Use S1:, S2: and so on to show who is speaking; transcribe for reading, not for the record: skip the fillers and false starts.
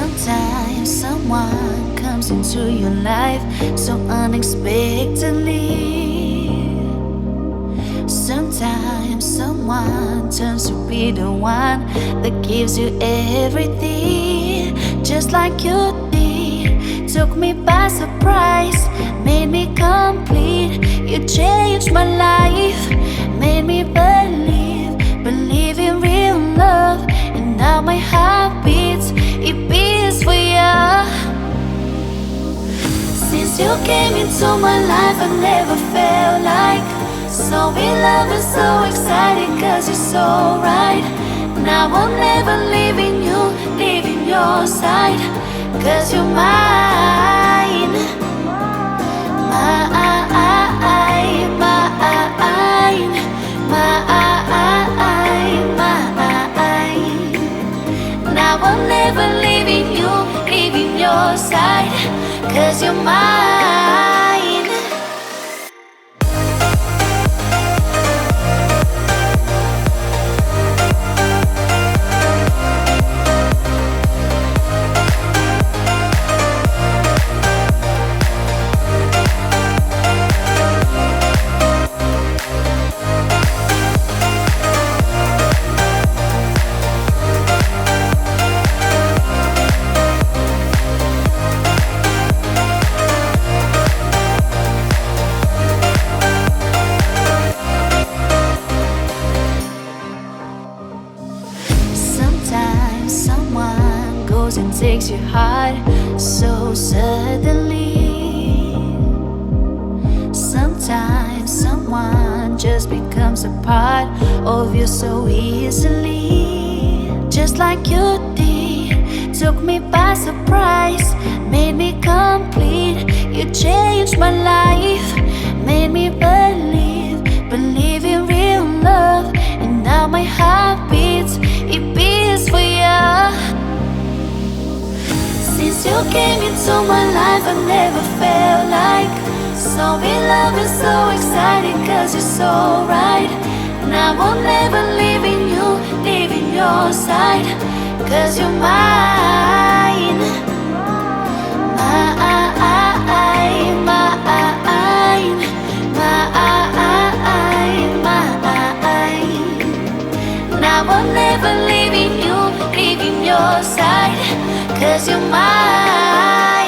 S1: Sometimes someone comes into your life so unexpectedly. Sometimes someone turns to be the one that gives you everything, just like you did. Took me by surprise, made me complete. You changed my life, made me believe in real love. And now my heart beats, it beats for you. Since you came into my life, I never felt like so in love and so excited, cause you're so right. Now I'll never leaving you, leaving your side, cause you're mine. Mine, mine, mine. Now I'm never leaving you, leaving your side, cause you're mine. Someone goes and takes your heart so suddenly. Sometimes someone just becomes a part of you so easily, just like you did. Took me by surprise, made me complete. You changed my life, made me believe in real love. And now my heart beats, it beats for you. Since you came into my life, I never felt like so in love and so excited, cause you're so right. Now I'm never leaving you, leaving your side, cause you're mine. Mine, mine, mine. Now I'm never leaving you, leaving your side, cause you're mine.